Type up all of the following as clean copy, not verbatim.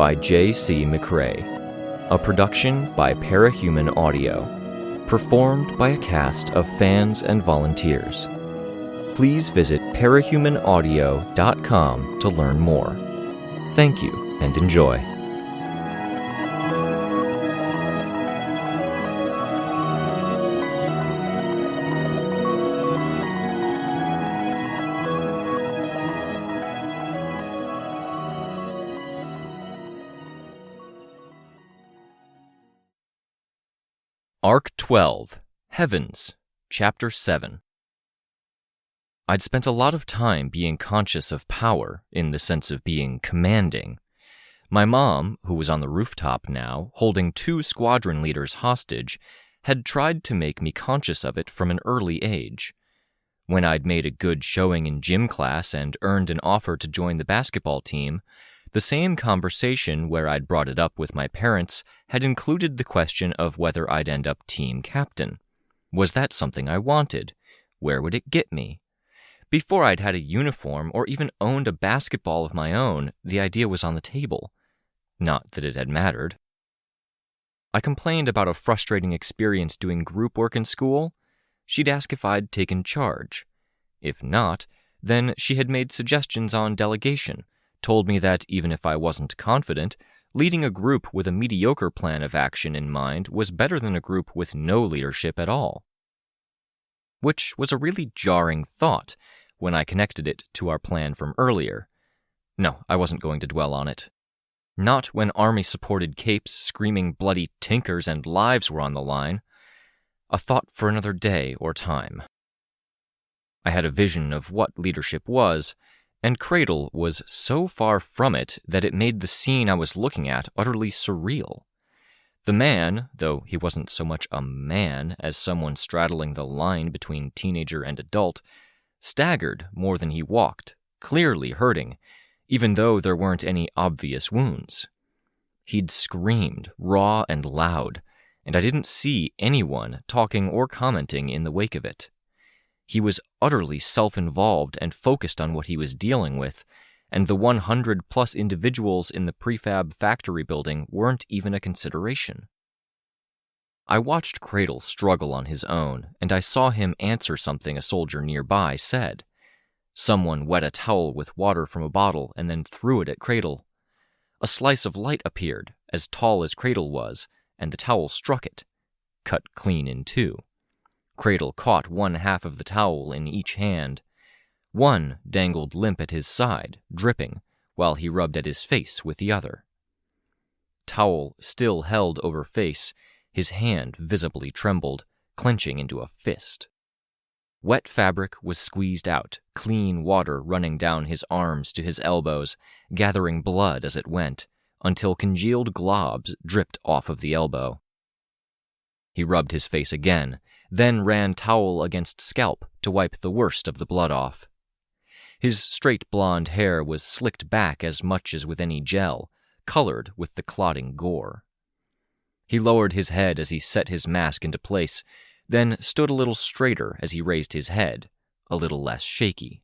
by J.C. McRae. A production by Parahuman Audio. Performed by a cast of fans and volunteers. Please visit parahumanaudio.com to learn more. Thank you and enjoy. Arc 12, Heavens, Chapter 7. I'd spent a lot of time being conscious of power, in the sense of being commanding. My mom, who was on the rooftop now, holding 2 squadron leaders hostage, had tried to make me conscious of it from an early age. When I'd made a good showing in gym class and earned an offer to join the basketball team, the same conversation where I'd brought it up with my parents had included the question of whether I'd end up team captain. Was that something I wanted? Where would it get me? Before I'd had a uniform or even owned a basketball of my own, the idea was on the table. Not that it had mattered. I complained about a frustrating experience doing group work in school. She'd ask if I'd taken charge. If not, then she had made suggestions on delegation, told me that even if I wasn't confident, leading a group with a mediocre plan of action in mind was better than a group with no leadership at all. Which was a really jarring thought when I connected it to our plan from earlier. No, I wasn't going to dwell on it. Not when army-supported capes, screaming bloody tinkers, and lives were on the line. A thought for another day or time. I had a vision of what leadership was, and Cradle was so far from it that it made the scene I was looking at utterly surreal. The man, though he wasn't so much a man as someone straddling the line between teenager and adult, staggered more than he walked, clearly hurting, even though there weren't any obvious wounds. He'd screamed, raw and loud, and I didn't see anyone talking or commenting in the wake of it. He was utterly self-involved and focused on what he was dealing with, and the 100-plus individuals in the prefab factory building weren't even a consideration. I watched Cradle struggle on his own, and I saw him answer something a soldier nearby said. Someone wet a towel with water from a bottle and then threw it at Cradle. A slice of light appeared, as tall as Cradle was, and the towel struck it, cut clean in 2. Cradle caught one half of the towel in each hand. One dangled limp at his side, dripping, while he rubbed at his face with the other. Towel still held over face, his hand visibly trembled, clenching into a fist. Wet fabric was squeezed out, clean water running down his arms to his elbows, gathering blood as it went, until congealed globs dripped off of the elbow. He rubbed his face again, then ran towel against scalp to wipe the worst of the blood off. His straight blonde hair was slicked back as much as with any gel, colored with the clotting gore. He lowered his head as he set his mask into place, then stood a little straighter as he raised his head, a little less shaky.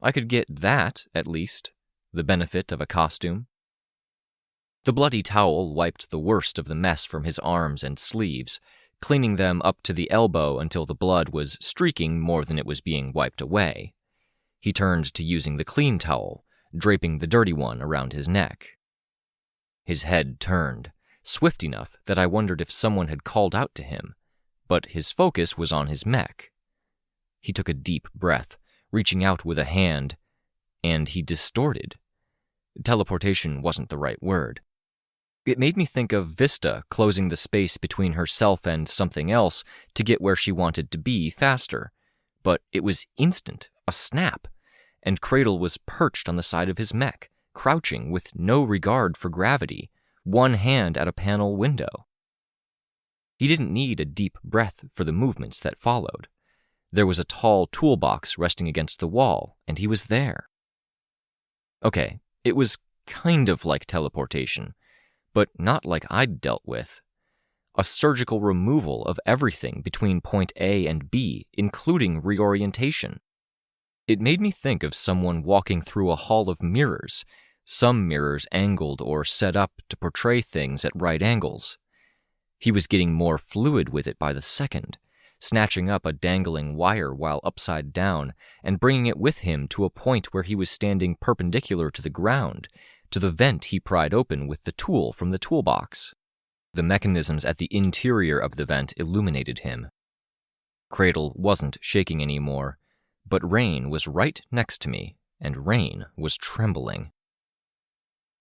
I could get that, at least, the benefit of a costume. The bloody towel wiped the worst of the mess from his arms and sleeves, cleaning them up to the elbow until the blood was streaking more than it was being wiped away. He turned to using the clean towel, draping the dirty one around his neck. His head turned, swift enough that I wondered if someone had called out to him, but his focus was on his mech. He took a deep breath, reaching out with a hand, and he distorted. Teleportation wasn't the right word. It made me think of Vista closing the space between herself and something else to get where she wanted to be faster. But it was instant, a snap, and Cradle was perched on the side of his mech, crouching with no regard for gravity, one hand at a panel window. He didn't need a deep breath for the movements that followed. There was a tall toolbox resting against the wall, and he was there. Okay, it was kind of like teleportation, but not like I'd dealt with. A surgical removal of everything between point A and B, including reorientation. It made me think of someone walking through a hall of mirrors, some mirrors angled or set up to portray things at right angles. He was getting more fluid with it by the second, snatching up a dangling wire while upside down and bringing it with him to a point where he was standing perpendicular to the ground, to the vent he pried open with the tool from the toolbox. The mechanisms at the interior of the vent illuminated him. Cradle wasn't shaking anymore, but Rein was right next to me, and Rein was trembling.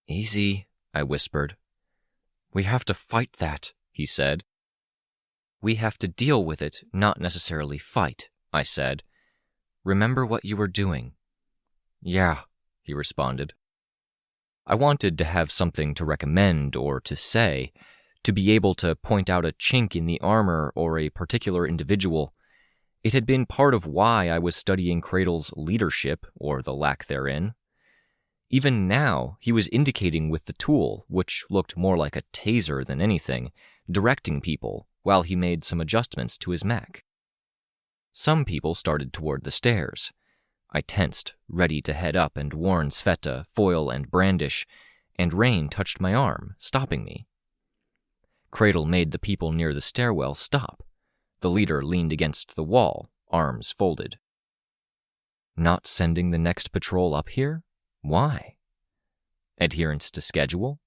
"Easy," I whispered. "We have to fight that," he said. "We have to deal with it, not necessarily fight," I said. "Remember what you were doing." "Yeah," he responded. I wanted to have something to recommend or to say, to be able to point out a chink in the armor or a particular individual. It had been part of why I was studying Cradle's leadership, or the lack therein. Even now, he was indicating with the tool, which looked more like a taser than anything, directing people, while he made some adjustments to his mech. Some people started toward the stairs. I tensed, ready to head up and warn Sveta, foil and brandish, and Rein touched my arm, stopping me. Cradle made the people near the stairwell stop. The leader leaned against the wall, arms folded. Not sending the next patrol up here? Why? Adherence to schedule?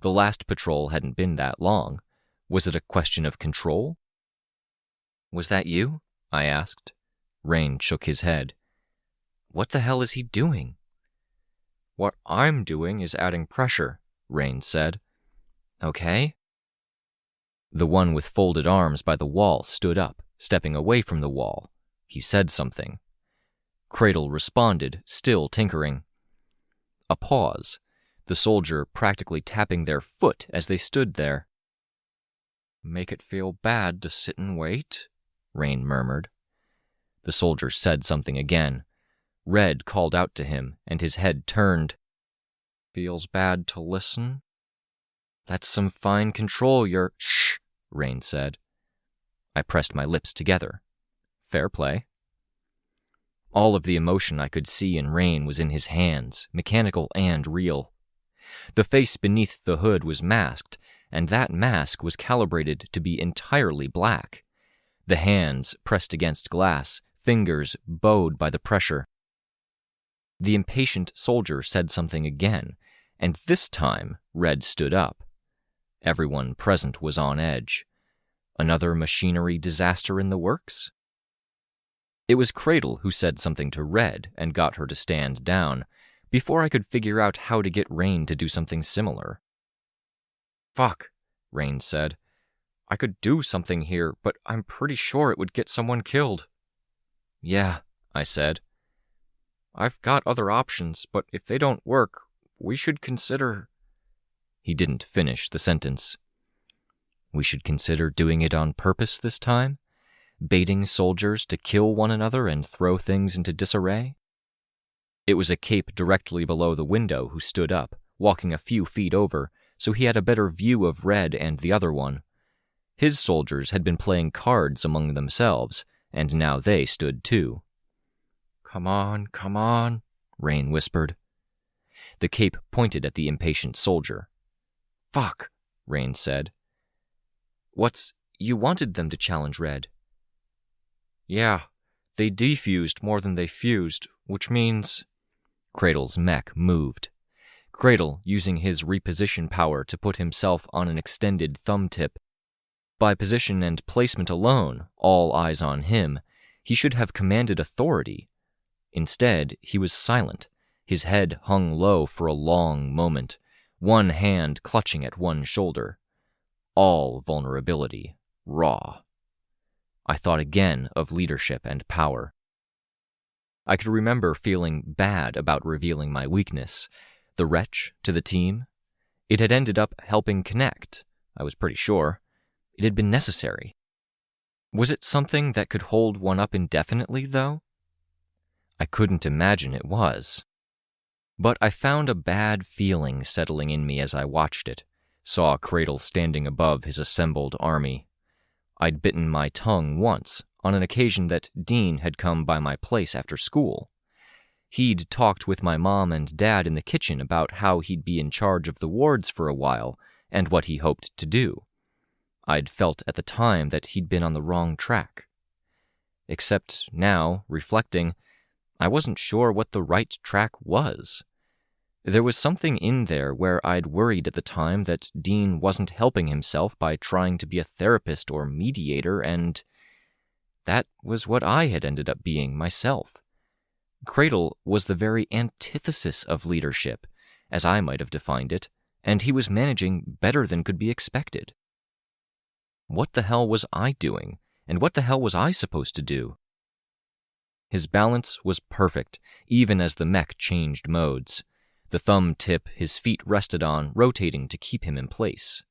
The last patrol hadn't been that long. Was it a question of control? "Was that you?" I asked. Rein shook his head. "What the hell is he doing?" "What I'm doing is adding pressure," Rein said. "Okay." The one with folded arms by the wall stood up, stepping away from the wall. He said something. Cradle responded, still tinkering. A pause, the soldier practically tapping their foot as they stood there. "Make it feel bad to sit and wait," Rein murmured. The soldier said something again. Red called out to him, and his head turned. "Feels bad to listen?" "That's some fine control you're—" "Shh," Rein said. I pressed my lips together. Fair play. All of the emotion I could see in Rein was in his hands, mechanical and real. The face beneath the hood was masked, and that mask was calibrated to be entirely black. The hands pressed against glass, fingers bowed by the pressure. The impatient soldier said something again, and this time Red stood up. Everyone present was on edge. Another machinery disaster in the works? It was Cradle who said something to Red and got her to stand down, before I could figure out how to get Rein to do something similar. "Fuck," Rein said. "I could do something here, but I'm pretty sure it would get someone killed." "Yeah," I said. "I've got other options, but if they don't work, we should consider—" He didn't finish the sentence. We should consider doing it on purpose this time? Baiting soldiers to kill one another and throw things into disarray? It was a cape directly below the window who stood up, walking a few feet over, so he had a better view of Red and the other one. His soldiers had been playing cards among themselves, and now they stood too. Come on, Rein whispered. The cape pointed at the impatient soldier. Fuck, Rein said. You wanted them to challenge Red. Yeah, they defused more than they fused, which means... Cradle's mech moved. Cradle using his reposition power to put himself on an extended thumb tip. By position and placement alone, all eyes on him, he should have commanded authority. Instead, he was silent. His head hung low for a long moment, one hand clutching at one shoulder. All vulnerability, raw. I thought again of leadership and power. I could remember feeling bad about revealing my weakness, the wretch to the team. It had ended up helping connect, I was pretty sure. It had been necessary. Was it something that could hold one up indefinitely, though? I couldn't imagine it was. But I found a bad feeling settling in me as I watched it, saw Cradle standing above his assembled army. I'd bitten my tongue once, on an occasion that Dean had come by my place after school. He'd talked with my mom and dad in the kitchen about how he'd be in charge of the wards for a while and what he hoped to do. I'd felt at the time that he'd been on the wrong track. Except now, reflecting, I wasn't sure what the right track was. There was something in there where I'd worried at the time that Dean wasn't helping himself by trying to be a therapist or mediator, and that was what I had ended up being myself. Cradle was the very antithesis of leadership, as I might have defined it, and he was managing better than could be expected. What the hell was I doing, and what the hell was I supposed to do? His balance was perfect, even as the mech changed modes. The thumb tip his feet rested on rotating to keep him in place.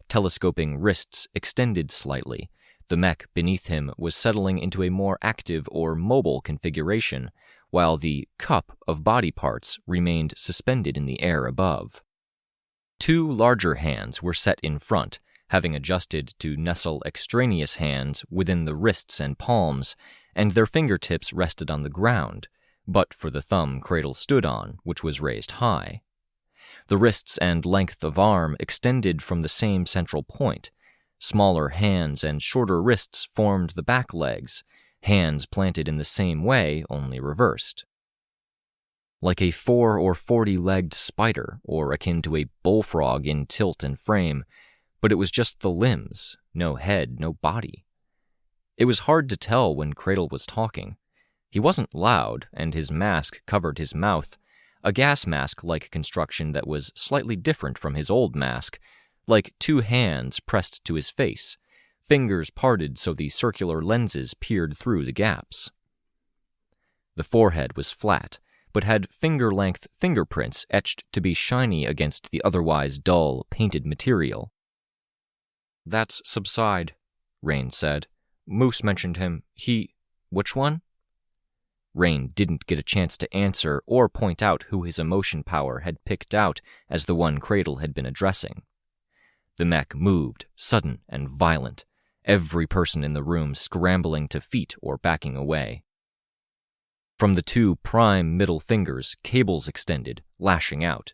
Telescoping wrists extended slightly. The mech beneath him was settling into a more active or mobile configuration, while the cup of body parts remained suspended in the air above. 2 larger hands were set in front, having adjusted to nestle extraneous hands within the wrists and palms, and their fingertips rested on the ground, but for the thumb Cradle stood on, which was raised high. The wrists and length of arm extended from the same central point. Smaller hands and shorter wrists formed the back legs, hands planted in the same way, only reversed. Like a 4 or 40-legged spider, or akin to a bullfrog in tilt and frame, but it was just the limbs, no head, no body. It was hard to tell when Cradle was talking. He wasn't loud, and his mask covered his mouth, a gas mask-like construction that was slightly different from his old mask, like 2 hands pressed to his face, fingers parted so the circular lenses peered through the gaps. The forehead was flat, but had finger-length fingerprints etched to be shiny against the otherwise dull, painted material. "That's Subside," Rein said. "Moose mentioned him. Which one?" Rein didn't get a chance to answer or point out who his emotion power had picked out as the one Cradle had been addressing. The mech moved, sudden and violent, every person in the room scrambling to feet or backing away. From the 2 prime middle fingers, cables extended, lashing out.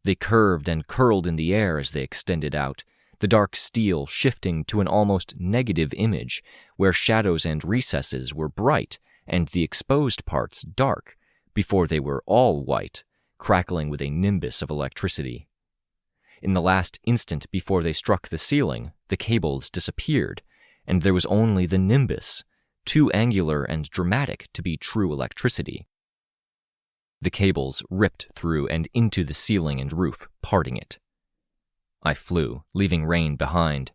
They curved and curled in the air as they extended out, the dark steel shifting to an almost negative image where shadows and recesses were bright and the exposed parts dark, before they were all white, crackling with a nimbus of electricity. In the last instant before they struck the ceiling, the cables disappeared, and there was only the nimbus, too angular and dramatic to be true electricity. The cables ripped through and into the ceiling and roof, parting it. I flew, leaving Rein behind.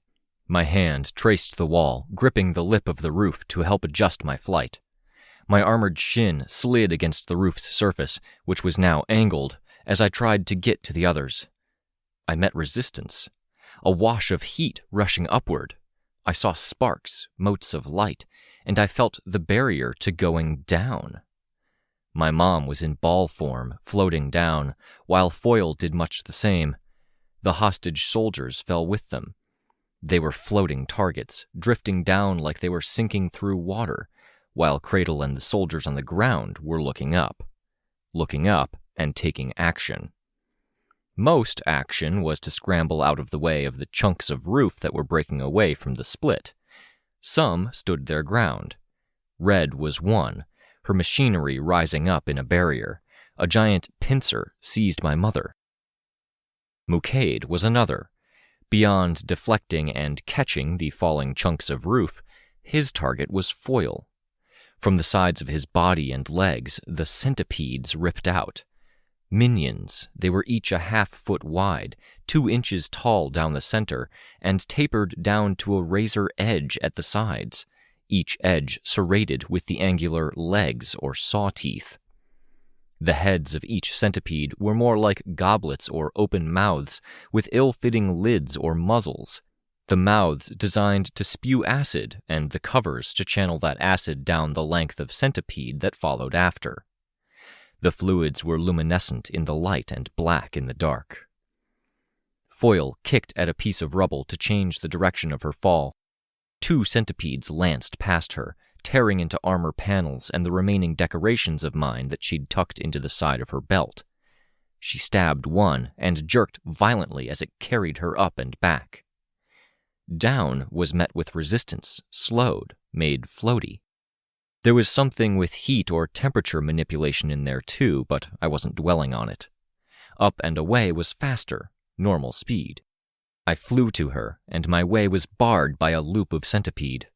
My hand traced the wall, gripping the lip of the roof to help adjust my flight. My armored shin slid against the roof's surface, which was now angled, as I tried to get to the others. I met resistance, a wash of heat rushing upward. I saw sparks, motes of light, and I felt the barrier to going down. My mom was in ball form, floating down, while Foil did much the same. The hostage soldiers fell with them. They were floating targets, drifting down like they were sinking through water, while Cradle and the soldiers on the ground were looking up and taking action. Most action was to scramble out of the way of the chunks of roof that were breaking away from the split. Some stood their ground. Red was one, her machinery rising up in a barrier. A giant pincer seized my mother. Mucade was another. Beyond deflecting and catching the falling chunks of roof, his target was Foil. From the sides of his body and legs, the centipedes ripped out. Minions, they were each a half-foot wide, 2 inches tall down the center, and tapered down to a razor edge at the sides, each edge serrated with the angular legs or saw teeth. The heads of each centipede were more like goblets or open mouths, with ill-fitting lids or muzzles, the mouths designed to spew acid and the covers to channel that acid down the length of centipede that followed after. The fluids were luminescent in the light and black in the dark. Foil kicked at a piece of rubble to change the direction of her fall. 2 centipedes lanced past her, tearing into armor panels and the remaining decorations of mine that she'd tucked into the side of her belt. She stabbed one and jerked violently as it carried her up and back. Down was met with resistance, slowed, made floaty. There was something with heat or temperature manipulation in there too, but I wasn't dwelling on it. Up and away was faster, normal speed. I flew to her, and my way was barred by a loop of centipede.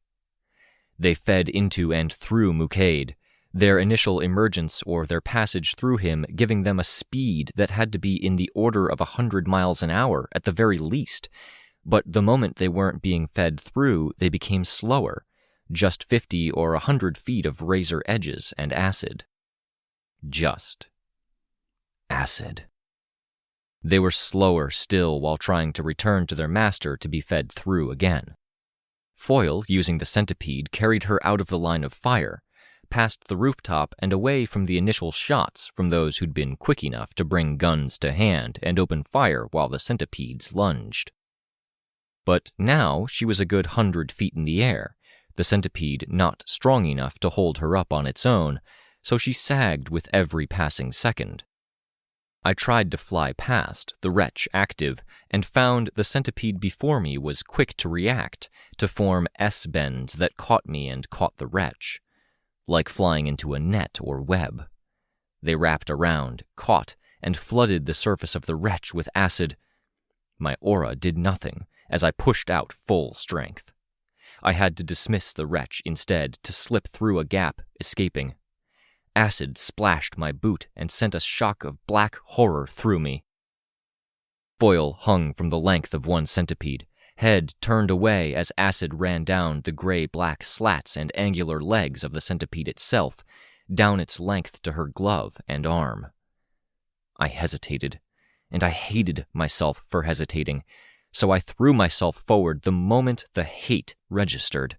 They fed into and through Mukaid, their initial emergence or their passage through him giving them a speed that had to be in the order of 100 miles an hour at the very least, but the moment they weren't being fed through, they became slower, just 50 or 100 feet of razor edges and acid. Just acid. They were slower still while trying to return to their master to be fed through again. Foyle, using the centipede, carried her out of the line of fire, past the rooftop and away from the initial shots from those who'd been quick enough to bring guns to hand and open fire while the centipedes lunged. But now she was a good 100 feet in the air, the centipede not strong enough to hold her up on its own, so she sagged with every passing second. I tried to fly past, the wretch active, and found the centipede before me was quick to react, to form S-bends that caught me and caught the wretch, like flying into a net or web. They wrapped around, caught, and flooded the surface of the wretch with acid. My aura did nothing, as I pushed out full strength. I had to dismiss the wretch instead, to slip through a gap, escaping. Acid splashed my boot and sent a shock of black horror through me. Foyle hung from the length of one centipede, head turned away as acid ran down the gray-black slats and angular legs of the centipede itself, down its length to her glove and arm. I hesitated, and I hated myself for hesitating, so I threw myself forward the moment the hate registered.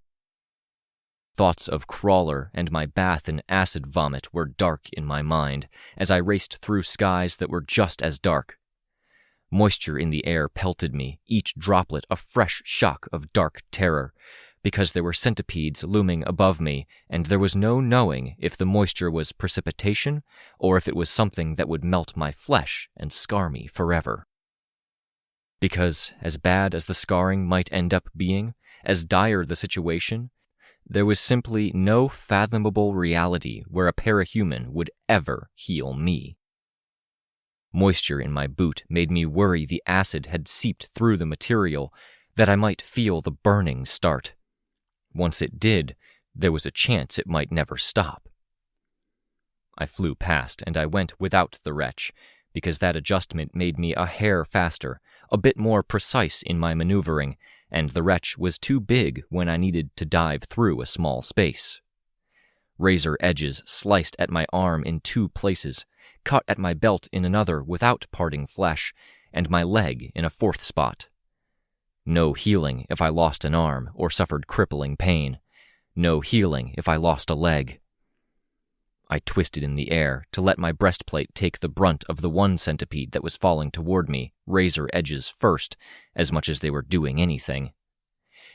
Thoughts of Crawler and my bath in acid vomit were dark in my mind as I raced through skies that were just as dark. Moisture in the air pelted me, each droplet a fresh shock of dark terror, because there were centipedes looming above me, and there was no knowing if the moisture was precipitation or if it was something that would melt my flesh and scar me forever. Because, as bad as the scarring might end up being, as dire the situation, there was simply no fathomable reality where a parahuman would ever heal me. Moisture in my boot made me worry the acid had seeped through the material, that I might feel the burning start. Once it did, there was a chance it might never stop. I flew past, and I went without the wretch, because that adjustment made me a hair faster, a bit more precise in my maneuvering, and the wretch was too big when I needed to dive through a small space. Razor edges sliced at my arm in 2 places, cut at my belt in another without parting flesh, and my leg in a 4th spot. No healing if I lost an arm or suffered crippling pain. No healing if I lost a leg. I twisted in the air to let my breastplate take the brunt of the one centipede that was falling toward me, razor edges first, as much as they were doing anything.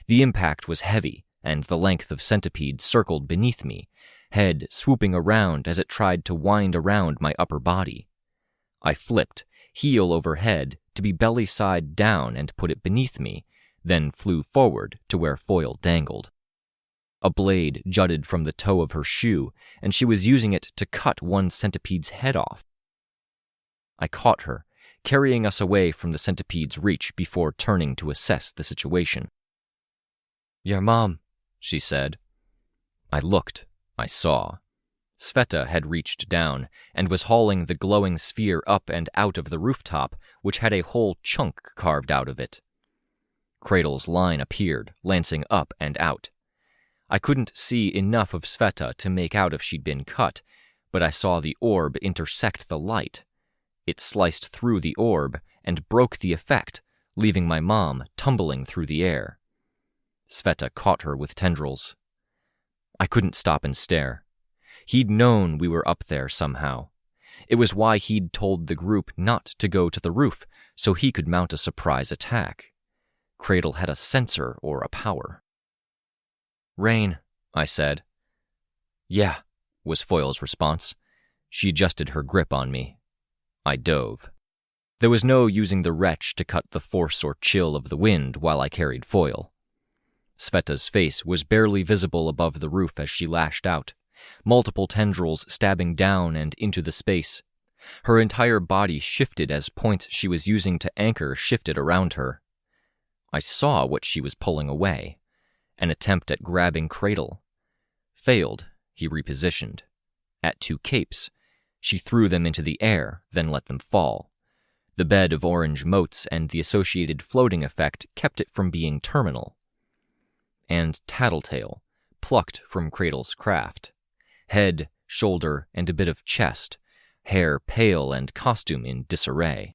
The impact was heavy, and the length of centipede circled beneath me, head swooping around as it tried to wind around my upper body. I flipped, heel over head, to be belly side down and put it beneath me, then flew forward to where Foyle dangled. A blade jutted from the toe of her shoe, and she was using it to cut one centipede's head off. I caught her, carrying us away from the centipede's reach before turning to assess the situation. "Your mom," she said. I looked. I saw. Sveta had reached down, and was hauling the glowing sphere up and out of the rooftop, which had a whole chunk carved out of it. Cradle's line appeared, lancing up and out. I couldn't see enough of Sveta to make out if she'd been cut, but I saw the orb intersect the light. It sliced through the orb and broke the effect, leaving my mom tumbling through the air. Sveta caught her with tendrils. I couldn't stop and stare. He'd known we were up there somehow. It was why he'd told the group not to go to the roof, so he could mount a surprise attack. Cradle had a sensor or a power. "Rein," I said. Yeah, was Foyle's response. She adjusted her grip on me. I dove. There was no using the wretch to cut the force or chill of the wind while I carried Foyle. Sveta's face was barely visible above the roof as she lashed out, multiple tendrils stabbing down and into the space. Her entire body shifted as points she was using to anchor shifted around her. I saw what she was pulling away. An attempt at grabbing Cradle. Failed, he repositioned. At 2 capes, she threw them into the air, then let them fall. The bed of orange motes and the associated floating effect kept it from being terminal. And Tattletale, plucked from Cradle's craft. Head, shoulder, and a bit of chest, hair pale and costume in disarray.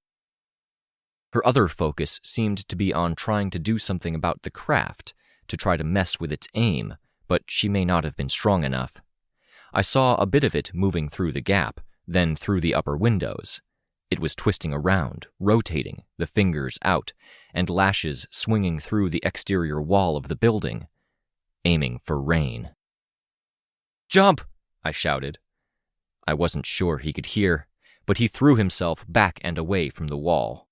Her other focus seemed to be on trying to do something about the craft, to try to mess with its aim, but she may not have been strong enough. I saw a bit of it moving through the gap, then through the upper windows. It was twisting around, rotating, the fingers out, and lashes swinging through the exterior wall of the building, aiming for Rein. "Jump!" I shouted. I wasn't sure he could hear, but he threw himself back and away from the wall.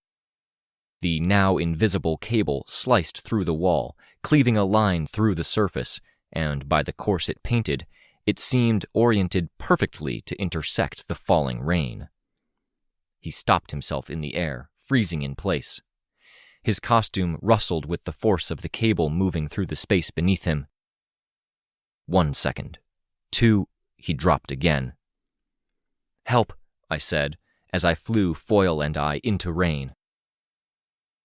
The now invisible cable sliced through the wall, cleaving a line through the surface, and by the course it painted, it seemed oriented perfectly to intersect the falling Rein. He stopped himself in the air, freezing in place. His costume rustled with the force of the cable moving through the space beneath him. 1 second. 2, he dropped again. "Help," I said, as I flew Foyle and I into Rein.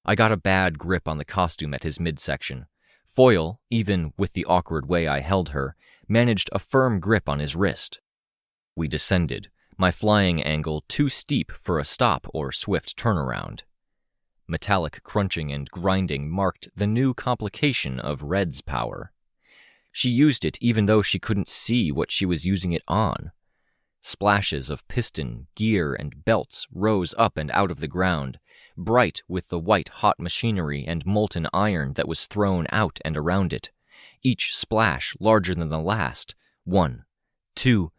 I got a bad grip on the costume at his midsection. Foyle, even with the awkward way I held her, managed a firm grip on his wrist. We descended, my flying angle too steep for a stop or swift turnaround. Metallic crunching and grinding marked the new complication of Red's power. She used it even though she couldn't see what she was using it on. Splashes of piston, gear, and belts rose up and out of the ground, bright with the white-hot machinery and molten iron that was thrown out and around it, each splash larger than the last. 1, 2,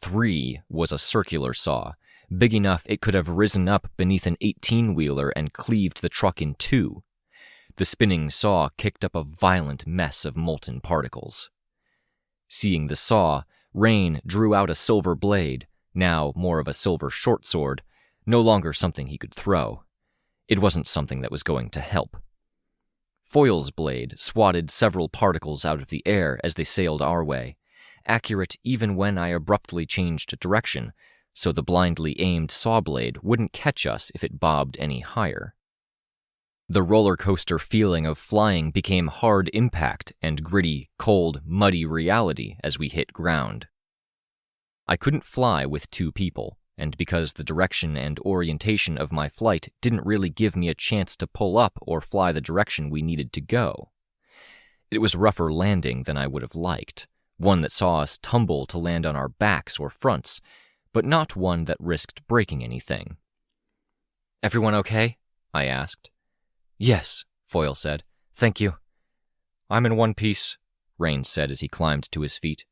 3 was a circular saw, big enough it could have risen up beneath an 18-wheeler and cleaved the truck in 2. The spinning saw kicked up a violent mess of molten particles. Seeing the saw, Rein drew out a silver blade, now more of a silver short sword, no longer something he could throw. It wasn't something that was going to help. Foyle's blade swatted several particles out of the air as they sailed our way, accurate even when I abruptly changed direction, so the blindly aimed saw blade wouldn't catch us if it bobbed any higher. The roller coaster feeling of flying became hard impact and gritty, cold, muddy reality as we hit ground. I couldn't fly with 2 people, and because the direction and orientation of my flight didn't really give me a chance to pull up or fly the direction we needed to go. It was a rougher landing than I would have liked, one that saw us tumble to land on our backs or fronts, but not one that risked breaking anything. "Everyone okay?" I asked. "Yes," Foyle said. "Thank you." "I'm in one piece," Rein said as he climbed to his feet.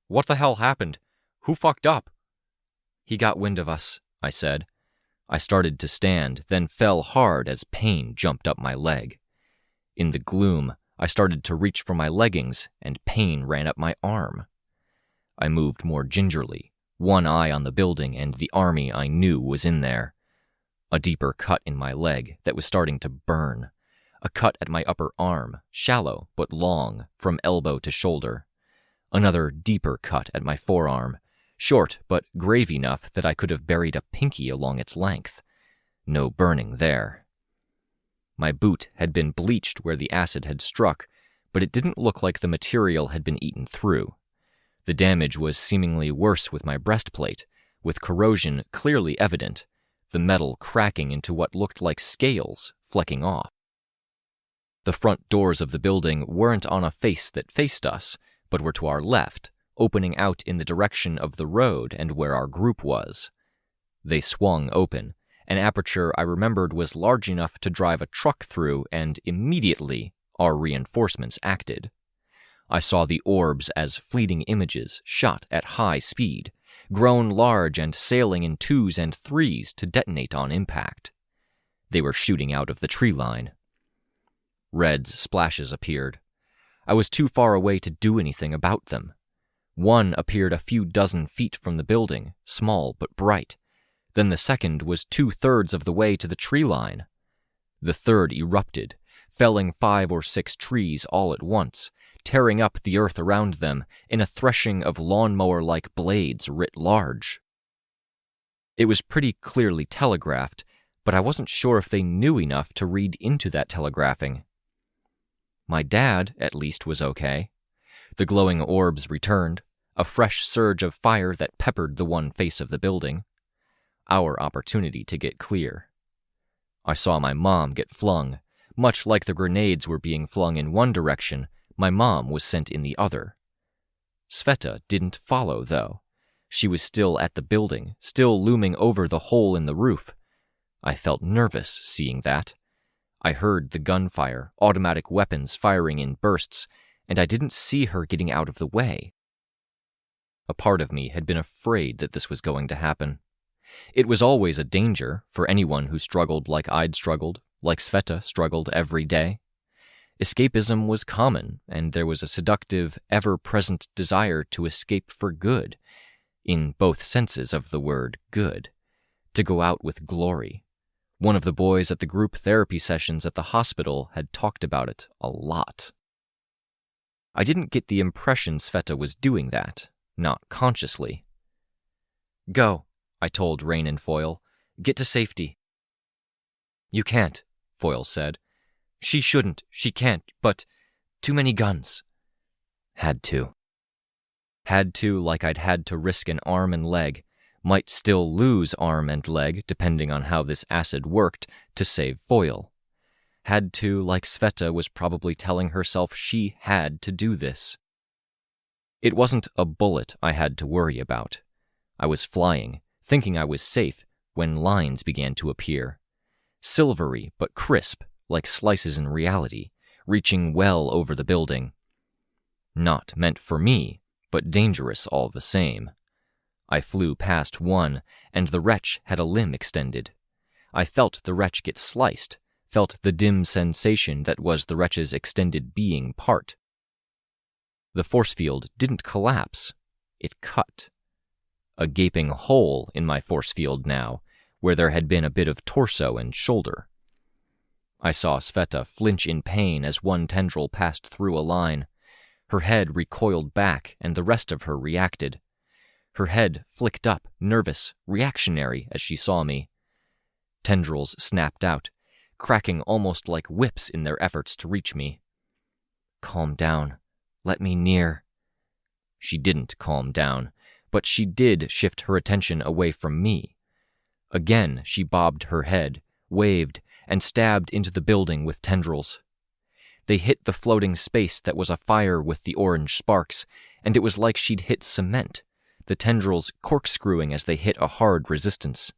"What the hell happened? Who fucked up?" "He got wind of us," I said. I started to stand, then fell hard as pain jumped up my leg. In the gloom, I started to reach for my leggings, and pain ran up my arm. I moved more gingerly, one eye on the building and the army I knew was in there. A deeper cut in my leg that was starting to burn. A cut at my upper arm, shallow but long, from elbow to shoulder. Another deeper cut at my forearm, short but grave enough that I could have buried a pinky along its length. No burning there. My boot had been bleached where the acid had struck, but it didn't look like the material had been eaten through. The damage was seemingly worse with my breastplate, with corrosion clearly evident, the metal cracking into what looked like scales, flecking off. The front doors of the building weren't on a face that faced us, but were to our left, opening out in the direction of the road and where our group was. They swung open, an aperture I remembered was large enough to drive a truck through, and immediately our reinforcements acted. I saw the orbs as fleeting images shot at high speed, grown large and sailing in 2s and 3s to detonate on impact. They were shooting out of the tree line. Red splashes appeared. I was too far away to do anything about them. One appeared a few dozen feet from the building, small but bright. Then the second was 2/3 of the way to the tree line. The third erupted, felling 5 or 6 trees all at once, tearing up the earth around them in a threshing of lawnmower-like blades writ large. It was pretty clearly telegraphed, but I wasn't sure if they knew enough to read into that telegraphing. My dad, at least, was okay. The glowing orbs returned, a fresh surge of fire that peppered the one face of the building. Our opportunity to get clear. I saw my mom get flung. Much like the grenades were being flung in one direction, my mom was sent in the other. Sveta didn't follow, though. She was still at the building, still looming over the hole in the roof. I felt nervous seeing that. I heard the gunfire, automatic weapons firing in bursts, and I didn't see her getting out of the way. A part of me had been afraid that this was going to happen. It was always a danger for anyone who struggled like I'd struggled, like Sveta struggled every day. Escapism was common, and there was a seductive, ever-present desire to escape for good, in both senses of the word good, to go out with glory. One of the boys at the group therapy sessions at the hospital had talked about it a lot. I didn't get the impression Sveta was doing that, not consciously. "Go," I told Rein and Foyle. "Get to safety." "You can't," Foyle said. "She shouldn't, she can't, but too many guns." Had to. Had to like I'd had to risk an arm and leg, might still lose arm and leg depending on how this acid worked, to save Foyle. Had to like Sveta was probably telling herself she had to do this. It wasn't a bullet I had to worry about. I was flying, thinking I was safe, when lines began to appear. Silvery but crisp, like slices in reality, reaching well over the building. Not meant for me, but dangerous all the same. I flew past one, and the wretch had a limb extended. I felt the wretch get sliced, felt the dim sensation that was the wretch's extended being part. The force field didn't collapse, it cut. A gaping hole in my force field now, where there had been a bit of torso and shoulder. I saw Sveta flinch in pain as one tendril passed through a line. Her head recoiled back, and the rest of her reacted. Her head flicked up, nervous, reactionary, as she saw me. Tendrils snapped out, cracking almost like whips in their efforts to reach me. "Calm down. Let me near." She didn't calm down, but she did shift her attention away from me. Again she bobbed her head, waved, and stabbed into the building with tendrils. They hit the floating space that was afire with the orange sparks, and it was like she'd hit cement, the tendrils corkscrewing as they hit a hard resistance.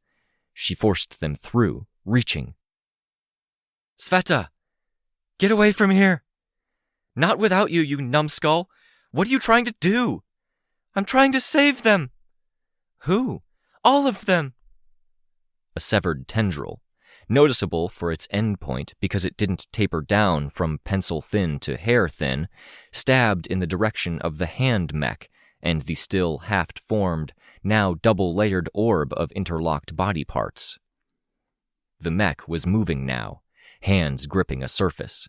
She forced them through, reaching. "Sveta! Get away from here! Not without you, you numbskull! What are you trying to do?" "I'm trying to save them." "Who?" "All of them." A severed tendril, noticeable for its endpoint because it didn't taper down from pencil-thin to hair-thin, stabbed in the direction of the hand mech and the still half-formed, now double-layered orb of interlocked body parts. The mech was moving now, hands gripping a surface.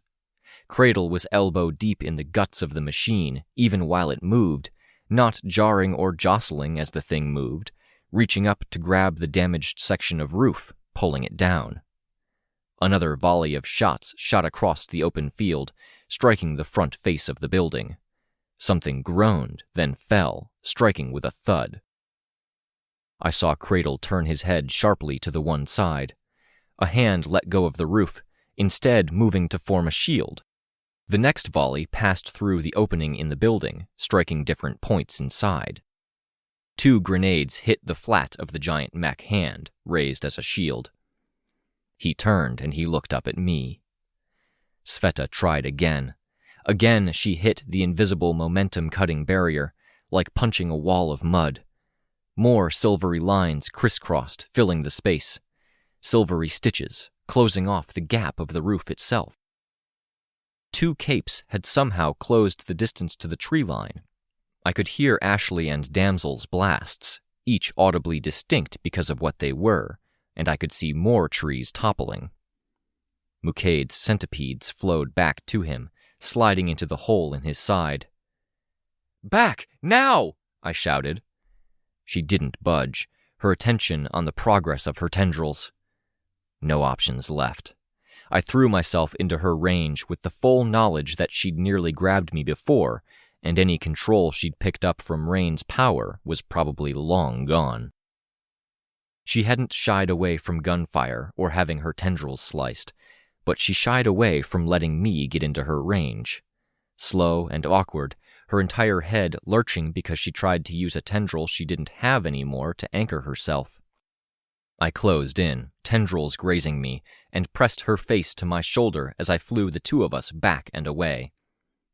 Cradle was elbow-deep in the guts of the machine, even while it moved, not jarring or jostling as the thing moved, reaching up to grab the damaged section of roof, pulling it down. Another volley of shots shot across the open field, striking the front face of the building. Something groaned, then fell, striking with a thud. I saw Cradle turn his head sharply to the one side. A hand let go of the roof, instead moving to form a shield. The next volley passed through the opening in the building, striking different points inside. 2 grenades hit the flat of the giant mech hand, raised as a shield. He turned and he looked up at me. Sveta tried again. Again, she hit the invisible momentum-cutting barrier, like punching a wall of mud. More silvery lines crisscrossed, filling the space. Silvery stitches, closing off the gap of the roof itself. 2 capes had somehow closed the distance to the tree line. I could hear Ashley and Damsel's blasts, each audibly distinct because of what they were, and I could see more trees toppling. Mukade's centipedes flowed back to him, sliding into the hole in his side. "Back, now!" I shouted. She didn't budge, her attention on the progress of her tendrils. No options left. I threw myself into her range with the full knowledge that she'd nearly grabbed me before, and any control she'd picked up from Rein's power was probably long gone. She hadn't shied away from gunfire or having her tendrils sliced, but she shied away from letting me get into her range. Slow and awkward, her entire head lurching because she tried to use a tendril she didn't have anymore to anchor herself. I closed in, tendrils grazing me, and pressed her face to my shoulder as I flew the 2 of us back and away.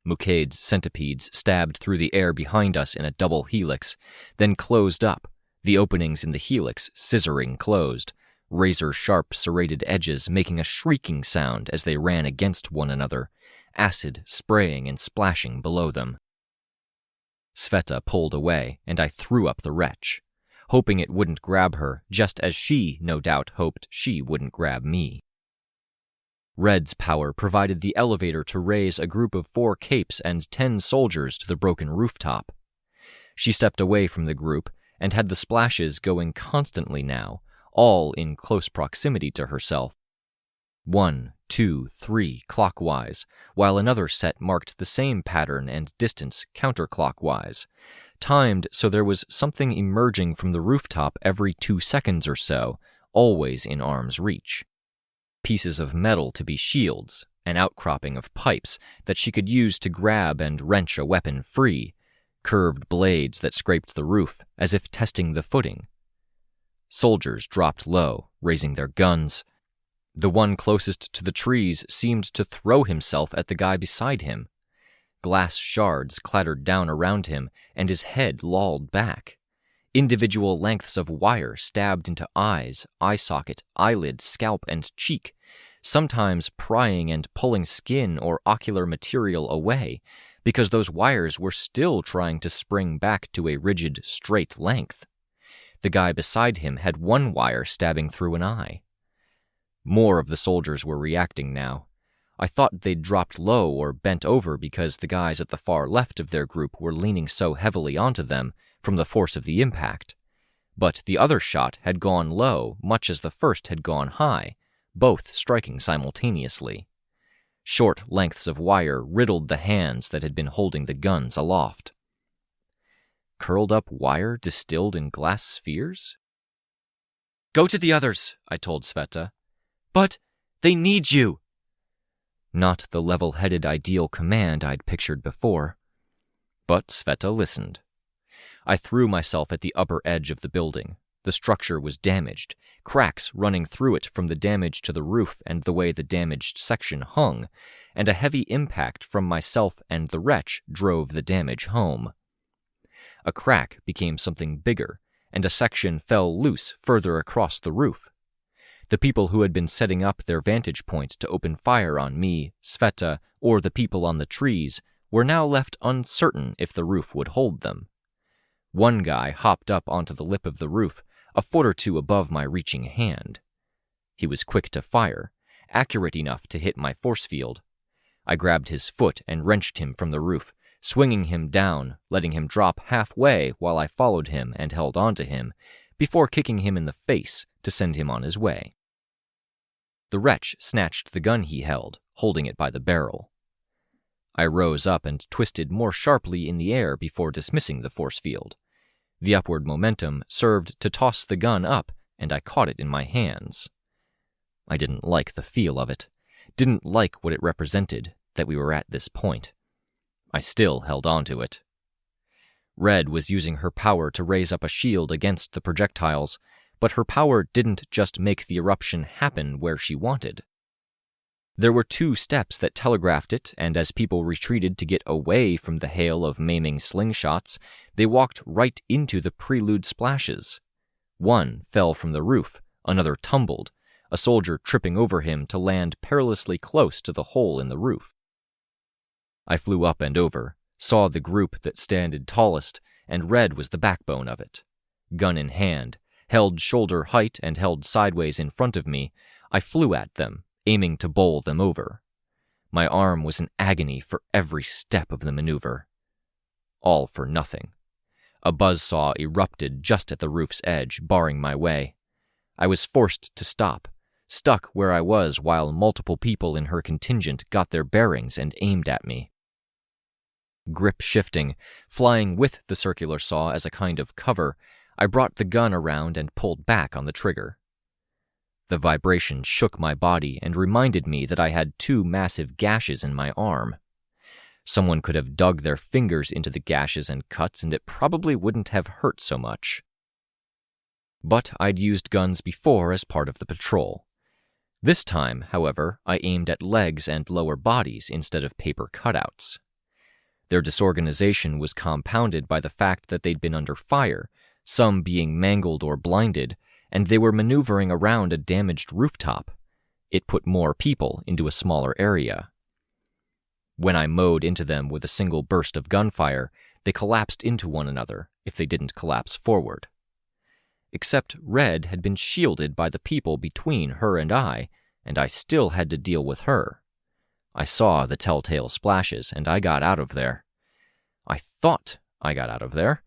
Mukade's centipedes stabbed through the air behind us in a double helix, then closed up, the openings in the helix scissoring closed, razor-sharp serrated edges making a shrieking sound as they ran against one another, acid spraying and splashing below them. Sveta pulled away, and I threw up the wretch, hoping it wouldn't grab her, just as she, no doubt, hoped she wouldn't grab me. Red's power provided the elevator to raise a group of 4 capes and 10 soldiers to the broken rooftop. She stepped away from the group and had the splashes going constantly now, all in close proximity to herself. 1, 2, 3 clockwise, while another set marked the same pattern and distance counterclockwise, timed so there was something emerging from the rooftop every 2 seconds or so, always in arm's reach. Pieces of metal to be shields, an outcropping of pipes that she could use to grab and wrench a weapon free, curved blades that scraped the roof as if testing the footing. Soldiers dropped low, raising their guns. The one closest to the trees seemed to throw himself at the guy beside him. Glass shards clattered down around him, and his head lolled back. Individual lengths of wire stabbed into eyes, eye socket, eyelid, scalp, and cheek, sometimes prying and pulling skin or ocular material away, because those wires were still trying to spring back to a rigid, straight length. The guy beside him had one wire stabbing through an eye. More of the soldiers were reacting now. I thought they'd dropped low or bent over because the guys at the far left of their group were leaning so heavily onto them from the force of the impact. But the other shot had gone low, much as the first had gone high, both striking simultaneously. Short lengths of wire riddled the hands that had been holding the guns aloft. Curled-up wire distilled in glass spheres? "Go to the others," I told Sveta. "But they need you!" Not the level-headed ideal command I'd pictured before. But Sveta listened. I threw myself at the upper edge of the building. The structure was damaged, cracks running through it from the damage to the roof and the way the damaged section hung, and a heavy impact from myself and the wretch drove the damage home. A crack became something bigger, and a section fell loose further across the roof. The people who had been setting up their vantage point to open fire on me, Sveta, or the people on the trees were now left uncertain if the roof would hold them. One guy hopped up onto the lip of the roof, a foot or two above my reaching hand. He was quick to fire, accurate enough to hit my force field. I grabbed his foot and wrenched him from the roof, swinging him down, letting him drop halfway while I followed him and held onto him, before kicking him in the face to send him on his way. The wretch snatched the gun he held, holding it by the barrel. I rose up and twisted more sharply in the air before dismissing the force field. The upward momentum served to toss the gun up, and I caught it in my hands. I didn't like the feel of it, didn't like what it represented, that we were at this point. I still held on to it. Red was using her power to raise up a shield against the projectiles, but her power didn't just make the eruption happen where she wanted. There were 2 steps that telegraphed it, and as people retreated to get away from the hail of maiming slingshots, they walked right into the prelude splashes. One fell from the roof, another tumbled, a soldier tripping over him to land perilously close to the hole in the roof. I flew up and over, saw the group that standed tallest, and Red was the backbone of it. Gun in hand, held shoulder height and held sideways in front of me, I flew at them, aiming to bowl them over. My arm was in agony for every step of the maneuver. All for nothing. A buzzsaw erupted just at the roof's edge, barring my way. I was forced to stop, stuck where I was while multiple people in her contingent got their bearings and aimed at me. Grip shifting, flying with the circular saw as a kind of cover, I brought the gun around and pulled back on the trigger. The vibration shook my body and reminded me that I had 2 massive gashes in my arm. Someone could have dug their fingers into the gashes and cuts and it probably wouldn't have hurt so much. But I'd used guns before as part of the patrol. This time, however, I aimed at legs and lower bodies instead of paper cutouts. Their disorganization was compounded by the fact that they'd been under fire, some being mangled or blinded, and they were maneuvering around a damaged rooftop. It put more people into a smaller area. When I mowed into them with a single burst of gunfire, they collapsed into one another, if they didn't collapse forward. Except Red had been shielded by the people between her and I still had to deal with her. I saw the telltale splashes, and I got out of there. I thought I got out of there.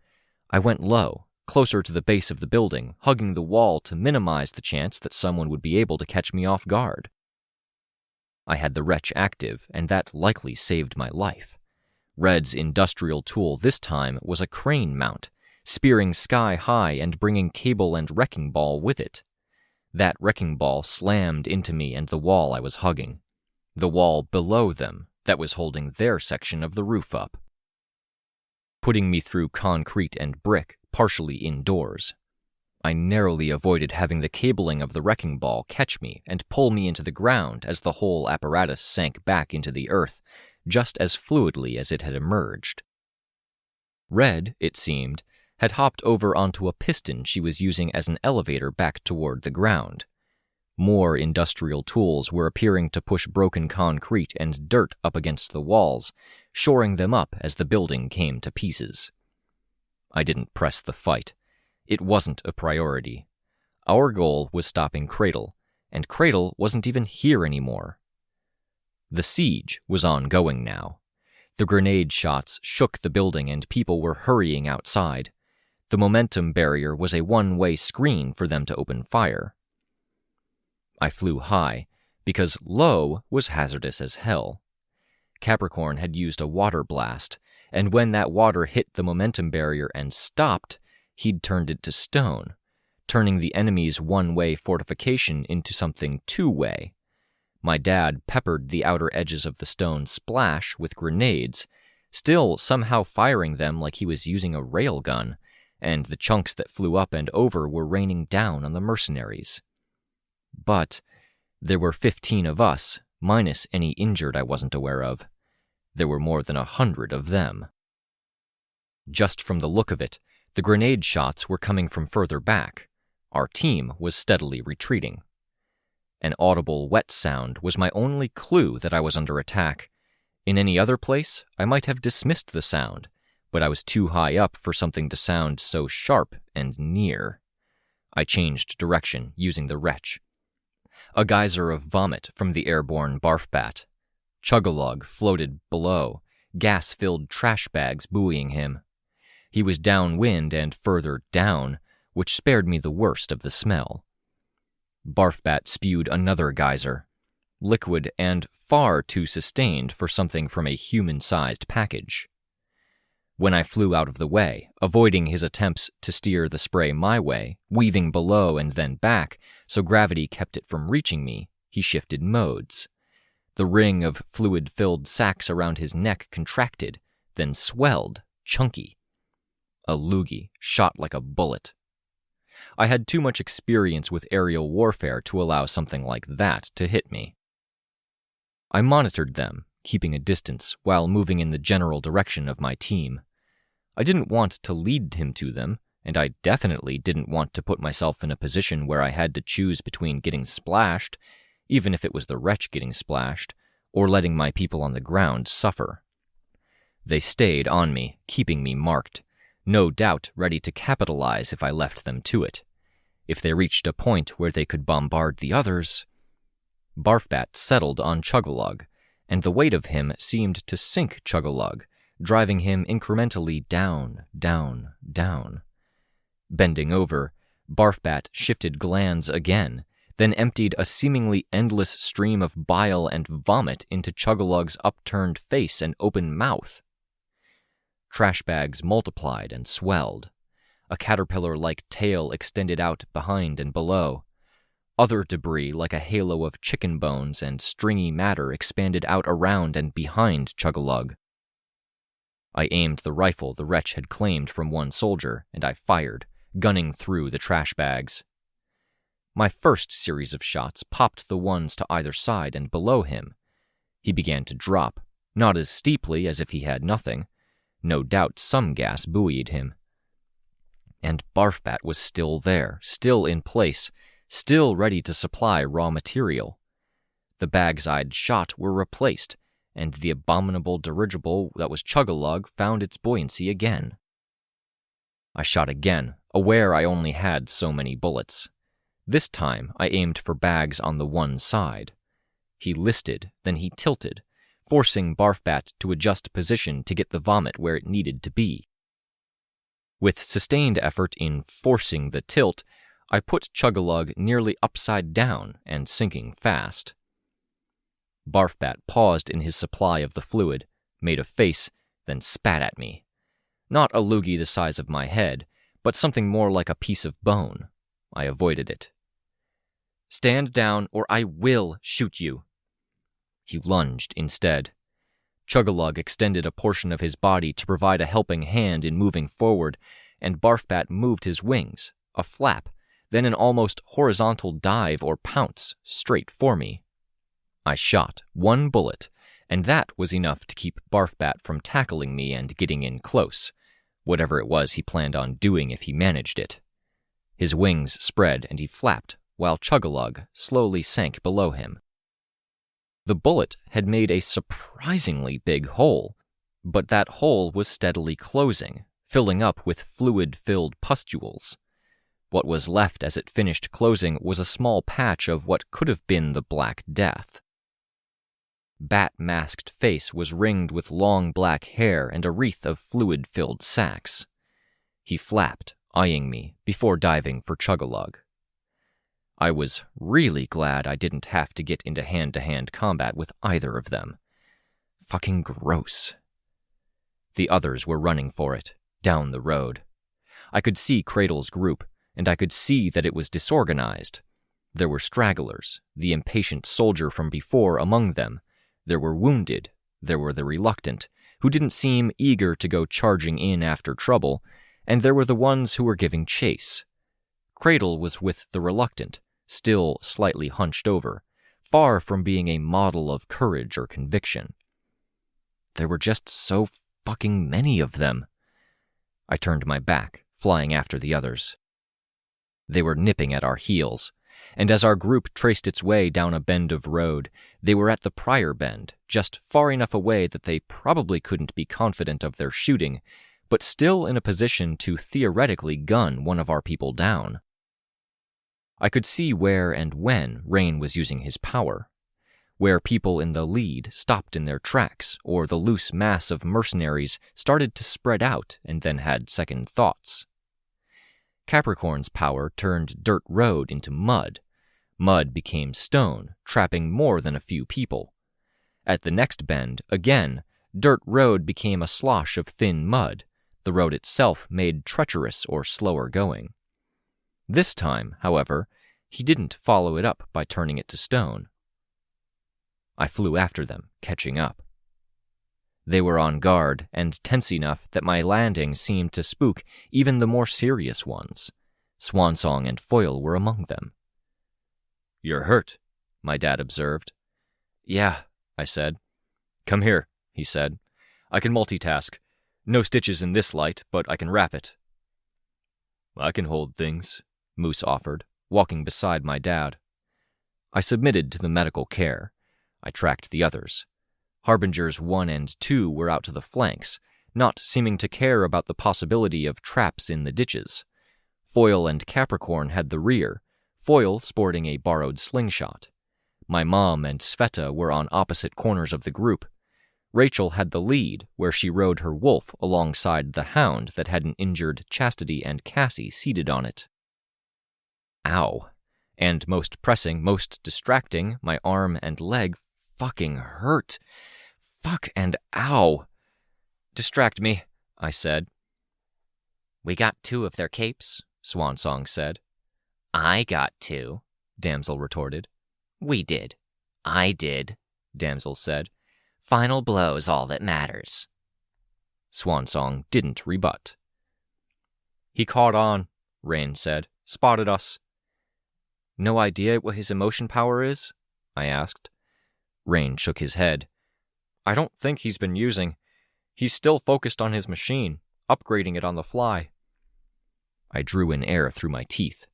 I went low, closer to the base of the building, hugging the wall to minimize the chance that someone would be able to catch me off guard. I had the wretch active, and that likely saved my life. Red's industrial tool this time was a crane mount, spearing sky high and bringing cable and wrecking ball with it. That wrecking ball slammed into me and the wall I was hugging. The wall below them that was holding their section of the roof up, putting me through concrete and brick, partially indoors. I narrowly avoided having the cabling of the wrecking ball catch me and pull me into the ground as the whole apparatus sank back into the earth, just as fluidly as it had emerged. Red, it seemed, had hopped over onto a piston she was using as an elevator back toward the ground. More industrial tools were appearing to push broken concrete and dirt up against the walls, shoring them up as the building came to pieces. I didn't press the fight. It wasn't a priority. Our goal was stopping Cradle, and Cradle wasn't even here anymore. The siege was ongoing now. The grenade shots shook the building and people were hurrying outside. The momentum barrier was a one-way screen for them to open fire. I flew high, because low was hazardous as hell. Capricorn had used a water blast, and when that water hit the momentum barrier and stopped, he'd turned it to stone, turning the enemy's one-way fortification into something two-way. My dad peppered the outer edges of the stone splash with grenades, still somehow firing them like he was using a railgun, and the chunks that flew up and over were raining down on the mercenaries. But there were 15 of us, minus any injured I wasn't aware of. There were more than 100 of them. Just from the look of it, the grenade shots were coming from further back. Our team was steadily retreating. An audible wet sound was my only clue that I was under attack. In any other place, I might have dismissed the sound, but I was too high up for something to sound so sharp and near. I changed direction, using the wretch. A geyser of vomit from the airborne barf bat. Chug-a-lug floated below, gas-filled trash bags buoying him. He was downwind and further down, which spared me the worst of the smell. Barfbat spewed another geyser, liquid and far too sustained for something from a human-sized package. When I flew out of the way, avoiding his attempts to steer the spray my way, weaving below and then back, so gravity kept it from reaching me, he shifted modes. The ring of fluid-filled sacs around his neck contracted, then swelled, chunky. A loogie shot like a bullet. I had too much experience with aerial warfare to allow something like that to hit me. I monitored them, keeping a distance while moving in the general direction of my team. I didn't want to lead him to them, and I definitely didn't want to put myself in a position where I had to choose between getting splashed, even if it was the wretch getting splashed, or letting my people on the ground suffer. They stayed on me, keeping me marked, no doubt ready to capitalize if I left them to it. If they reached a point where they could bombard the others... Barfbat settled on Chuggalug, and the weight of him seemed to sink Chuggalug, driving him incrementally down, down, down. Bending over, Barfbat shifted glands again, then emptied a seemingly endless stream of bile and vomit into Chuggalug's upturned face and open mouth. Trash bags multiplied and swelled. A caterpillar-like tail extended out behind and below. Other debris, like a halo of chicken bones and stringy matter, expanded out around and behind Chuggalug. I aimed the rifle the wretch had claimed from one soldier, and I fired, gunning through the trash bags. My first series of shots popped the ones to either side and below him. He began to drop, not as steeply as if he had nothing. No doubt some gas buoyed him. And Barfbat was still there, still in place, still ready to supply raw material. The bags I'd shot were replaced, and the abominable dirigible that was Chuggalug found its buoyancy again. I shot again, aware I only had so many bullets. This time I aimed for bags on the one side. He listed, then he tilted, forcing Barfbat to adjust position to get the vomit where it needed to be. With sustained effort in forcing the tilt, I put Chuggalug nearly upside down and sinking fast. Barfbat paused in his supply of the fluid, made a face, then spat at me. Not a loogie the size of my head, but something more like a piece of bone. I avoided it. "Stand down or I will shoot you." He lunged instead. Chuggalug extended a portion of his body to provide a helping hand in moving forward, and Barfbat moved his wings, a flap, then an almost horizontal dive or pounce, straight for me. I shot one bullet, and that was enough to keep Barfbat from tackling me and getting in close, whatever it was he planned on doing if he managed it. His wings spread and he flapped, while Chuggalug slowly sank below him. The bullet had made a surprisingly big hole, but that hole was steadily closing, filling up with fluid-filled pustules. What was left as it finished closing was a small patch of what could have been the Black Death. Bat-masked face was ringed with long black hair and a wreath of fluid-filled sacs. He flapped, eyeing me, before diving for Chuggalug. I was really glad I didn't have to get into hand-to-hand combat with either of them. Fucking gross. The others were running for it, down the road. I could see Cradle's group, and I could see that it was disorganized. There were stragglers, the impatient soldier from before among them. There were wounded. There were the reluctant, who didn't seem eager to go charging in after trouble, and there were the ones who were giving chase. Cradle was with the reluctant, still slightly hunched over, far from being a model of courage or conviction. There were just so fucking many of them. I turned my back, flying after the others. They were nipping at our heels, and as our group traced its way down a bend of road, they were at the prior bend, just far enough away that they probably couldn't be confident of their shooting, but still in a position to theoretically gun one of our people down. I could see where and when Rein was using his power, where people in the lead stopped in their tracks, or the loose mass of mercenaries started to spread out and then had second thoughts. Capricorn's power turned dirt road into mud. Mud became stone, trapping more than a few people. At the next bend, again, dirt road became a slosh of thin mud, the road itself made treacherous or slower going. This time, however, he didn't follow it up by turning it to stone. I flew after them, catching up. They were on guard and tense enough that my landing seemed to spook even the more serious ones. Swansong and Foil were among them. "You're hurt," my dad observed. "Yeah," I said. Come here, he said. I can multitask. No stitches in this light, but I can wrap it. I can hold things, Moose offered, walking beside my dad. I submitted to the medical care. I tracked the others. Harbingers 1 and 2 were out to the flanks, not seeming to care about the possibility of traps in the ditches. Foil and Capricorn had the rear, Foil sporting a borrowed slingshot. My mom and Sveta were on opposite corners of the group. Rachel had the lead, where she rode her wolf alongside the hound that had an injured Chastity and Cassie seated on it. Ow. And most pressing, most distracting, my arm and leg fucking hurt. Fuck and ow. Distract me, I said. We got 2 of their capes, Swansong said. I got 2, Damsel retorted. We did. I did, Damsel said. Final blow's all that matters. Swansong didn't rebut. He caught on, Rein said. Spotted us. No idea what his emotion power is? I asked. Rein shook his head. I don't think he's been using. He's still focused on his machine, upgrading it on the fly. I drew in air through my teeth.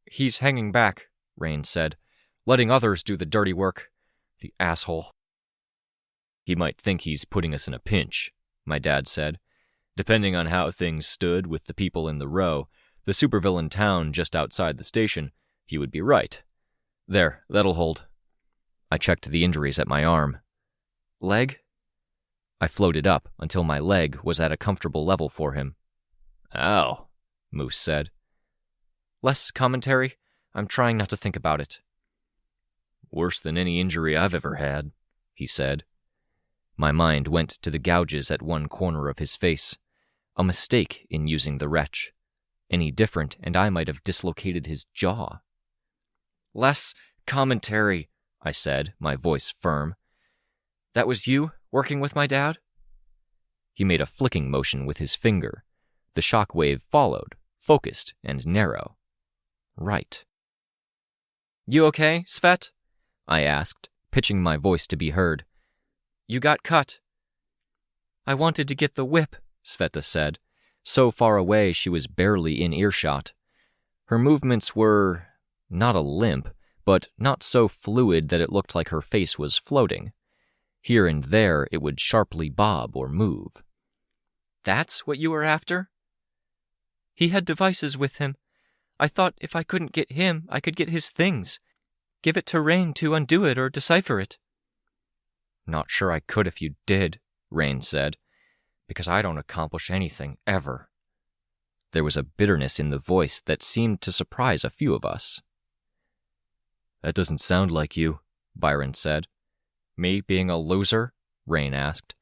He's hanging back, Rein said, letting others do the dirty work. The asshole. He might think he's putting us in a pinch, my dad said. Depending on how things stood with the people in the row, the supervillain town just outside the station, he would be right. There, that'll hold. I checked the injuries at my arm. Leg? I floated up until my leg was at a comfortable level for him. Ow, Moose said. Less commentary? I'm trying not to think about it. Worse than any injury I've ever had, he said. My mind went to the gouges at one corner of his face. A mistake in using the wretch. Any different, and I might have dislocated his jaw. Less commentary, I said, my voice firm. That was you, working with my dad? He made a flicking motion with his finger. The shock wave followed, focused and narrow. Right. You okay, Svet? I asked, pitching my voice to be heard. You got cut. I wanted to get the whip, Sveta said, so far away she was barely in earshot. Her movements were not a limp, but not so fluid that it looked like her face was floating. Here and there it would sharply bob or move. That's what you were after? He had devices with him. I thought if I couldn't get him, I could get his things. Give it to Rein to undo it or decipher it. Not sure I could if you did, Rein said, because I don't accomplish anything, ever. There was a bitterness in the voice that seemed to surprise a few of us. That doesn't sound like you, Byron said. Me being a loser? Rein asked.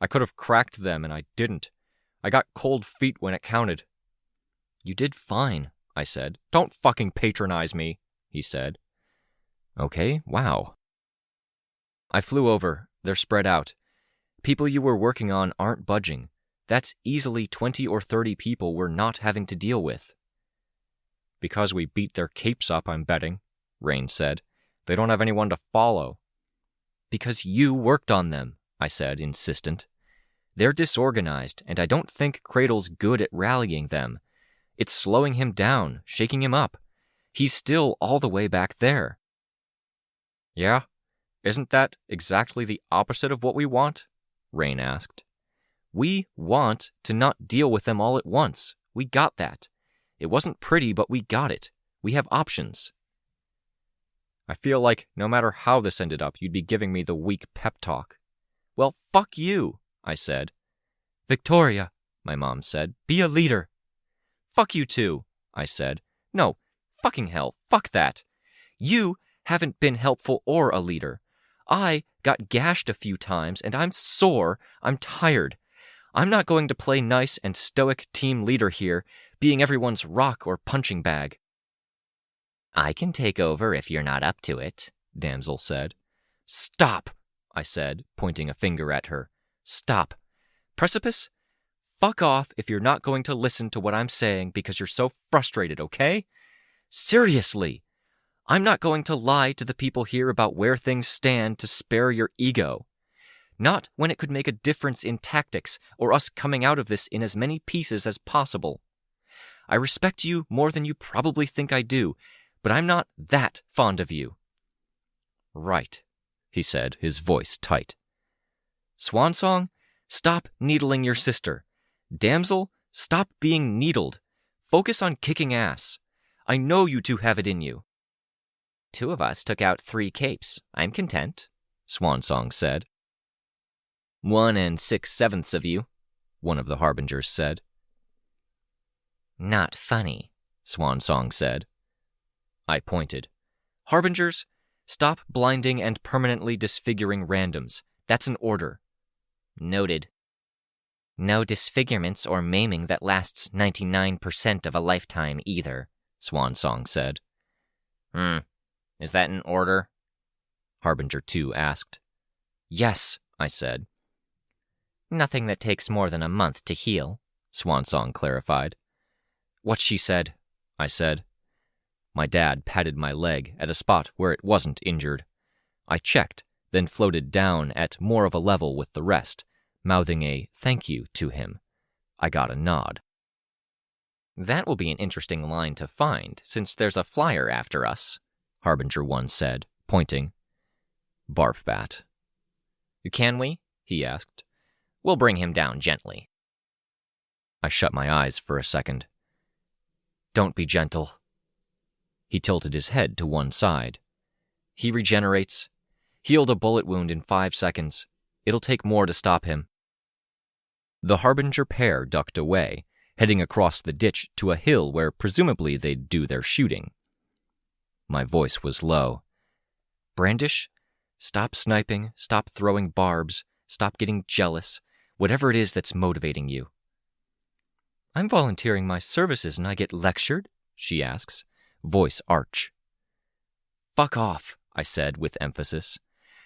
I could have cracked them and I didn't. I got cold feet when it counted. You did fine, I said. Don't fucking patronize me, he said. Okay, wow. I flew over. They're spread out. People you were working on aren't budging. That's easily 20 or 30 people we're not having to deal with. Because we beat their capes up, I'm betting, Rein said. They don't have anyone to follow. Because you worked on them, I said, insistent. They're disorganized, and I don't think Cradle's good at rallying them. It's slowing him down, shaking him up. He's still all the way back there. Yeah? Isn't that exactly the opposite of what we want? Rein asked. We want to not deal with them all at once. We got that. It wasn't pretty, but we got it. We have options. I feel like no matter how this ended up, you'd be giving me the weak pep talk. Well, fuck you, I said. Victoria, my mom said, be a leader. Fuck you too, I said. No, fucking hell, fuck that. You haven't been helpful or a leader. I got gashed a few times, and I'm sore. I'm tired. I'm not going to play nice and stoic team leader here, being everyone's rock or punching bag. I can take over if you're not up to it, Damsel said. Stop, I said, pointing a finger at her. Stop. Precipice? Fuck off if you're not going to listen to what I'm saying because you're so frustrated, okay? Seriously. I'm not going to lie to the people here about where things stand to spare your ego. Not when it could make a difference in tactics or us coming out of this in as many pieces as possible. I respect you more than you probably think I do, but I'm not that fond of you." "Right," he said, his voice tight. "Swansong, stop needling your sister. Damsel, stop being needled. Focus on kicking ass. I know you two have it in you." "2 of us took out 3 capes. I'm content," Swansong said. "1 6/7 of you," one of the harbingers said. "Not funny," Swansong said. I pointed. "Harbingers, stop blinding and permanently disfiguring randoms. That's an order." "Noted." "No disfigurements or maiming that lasts 99% of a lifetime either," Swansong said. Is that an order?" Harbinger 2 asked. "Yes," I said. "Nothing that takes more than a month to heal," Swansong clarified. "What she said," I said. My dad patted my leg at a spot where it wasn't injured. I checked, then floated down at more of a level with the rest, mouthing a thank you to him. I got a nod. "That will be an interesting line to find, since there's a flyer after us," Harbinger 1 said, pointing. Barfbat. "Can we?" he asked. "We'll bring him down gently." I shut my eyes for a second. "Don't be gentle." He tilted his head to one side. "He regenerates. Healed a bullet wound in 5 seconds. It'll take more to stop him." The Harbinger pair ducked away, heading across the ditch to a hill where presumably they'd do their shooting. My voice was low. "Brandish, stop sniping, stop throwing barbs, stop getting jealous, whatever it is that's motivating you." "I'm volunteering my services and I get lectured?" she asks, voice arch. "Fuck off," I said with emphasis.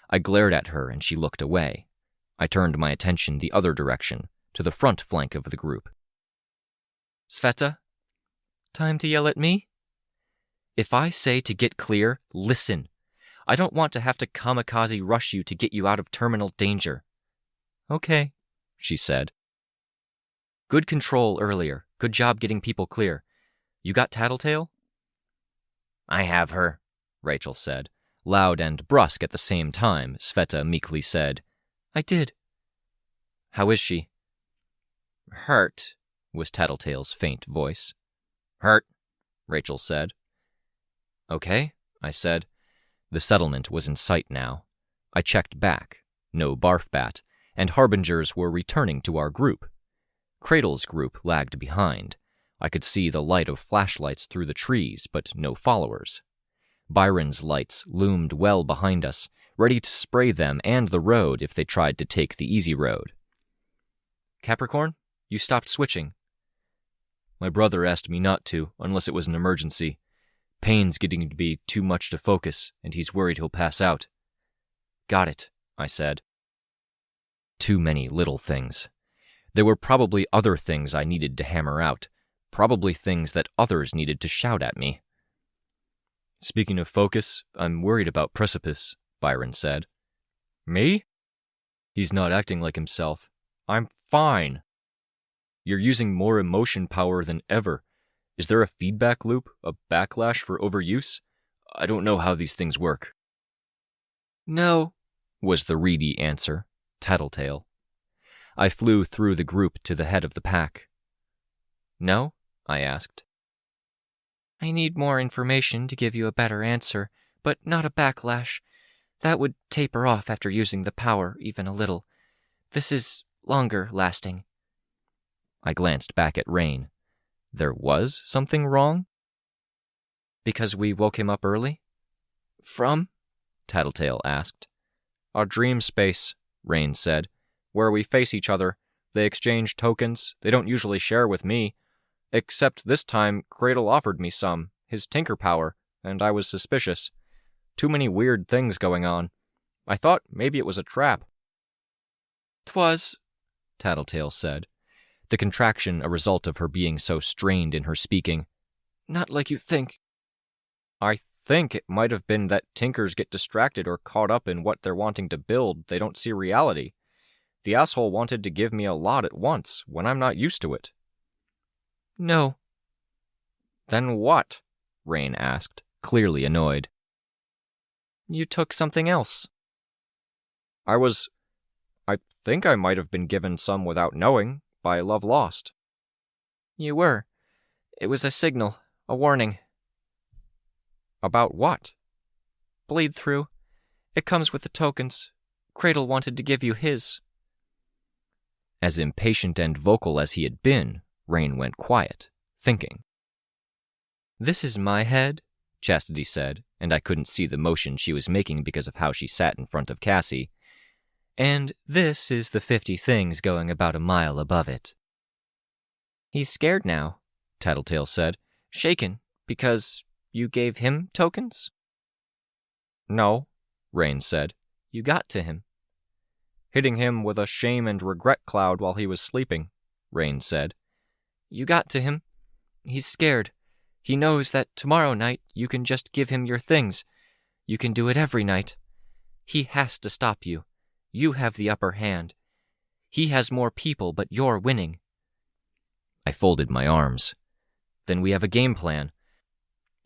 I glared at her and she looked away. I turned my attention the other direction, to the front flank of the group. "Sveta, time to yell at me? If I say to get clear, listen. I don't want to have to kamikaze rush you to get you out of terminal danger." "Okay," she said. "Good control earlier. Good job getting people clear. You got Tattletale?" "I have her," Rachel said. Loud and brusque at the same time, Sveta meekly said, "I did." "How is she?" "Hurt," was Tattletale's faint voice. "Hurt," Rachel said. "Okay," I said. The settlement was in sight now. I checked back. No Barfbat, and Harbingers were returning to our group. Cradle's group lagged behind. I could see the light of flashlights through the trees, but no followers. Byron's lights loomed well behind us, ready to spray them and the road if they tried to take the easy road. "Capricorn, you stopped switching." "My brother asked me not to, unless it was an emergency. Pain's getting to be too much to focus, and he's worried he'll pass out." "Got it," I said. Too many little things. There were probably other things I needed to hammer out, probably things that others needed to shout at me. "Speaking of focus, I'm worried about Precipice," Byron said. "Me?" "He's not acting like himself. I'm fine." "You're using more emotion power than ever. Is there a feedback loop, a backlash for overuse? I don't know how these things work." "No," was the reedy answer, Tattletale. I flew through the group to the head of the pack. "No?" I asked. "I need more information to give you a better answer, but not a backlash. That would taper off after using the power even a little. This is longer lasting." I glanced back at Rein. There was something wrong? "Because we woke him up early?" "From?" Tattletale asked. "Our dream space," Rein said. "Where we face each other. They exchange tokens. They don't usually share with me. Except this time, Cradle offered me some, his tinker power, and I was suspicious. Too many weird things going on. I thought maybe it was a trap." "'Twas," Tattletale said, the contraction a result of her being so strained in her speaking. "Not like you think." "I think it might have been that tinkers get distracted or caught up in what they're wanting to build. They don't see reality. The asshole wanted to give me a lot at once, when I'm not used to it. No. Then what? Rein asked, clearly annoyed. You took something else. I think I might have been given some without knowing, by love lost. You were. It was a signal, a warning. About what? Bleed through. It comes with the tokens. Cradle wanted to give you his. As impatient and vocal as he had been, Rein went quiet, thinking. This is my head, Chastity said, and I couldn't see the motion she was making because of how she sat in front of Cassie. And this is the 50 things going about a mile above it. He's scared now, Tattletale said, shaken, because you gave him tokens? No, Rein said. You got to him. Hitting him with a shame and regret cloud while he was sleeping, Rein said. You got to him. He's scared. He knows that tomorrow night you can just give him your things. You can do it every night. He has to stop you. You have the upper hand. He has more people, but you're winning. I folded my arms. Then we have a game plan.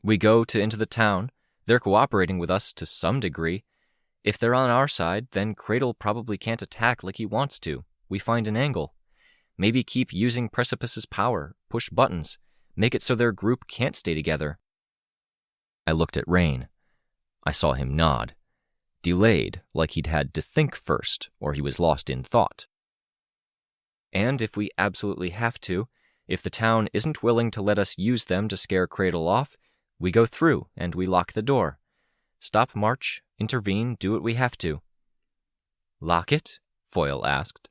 We go into the town. They're cooperating with us to some degree. If they're on our side, then Cradle probably can't attack like he wants to. We find an angle. Maybe keep using Precipice's power, push buttons, make it so their group can't stay together. I looked at Rein. I saw him nod. Delayed, like he'd had to think first, or he was lost in thought. And if we absolutely have to, if the town isn't willing to let us use them to scare Cradle off, we go through and we lock the door. Stop march, intervene, do what we have to. Lock it? Foyle asked.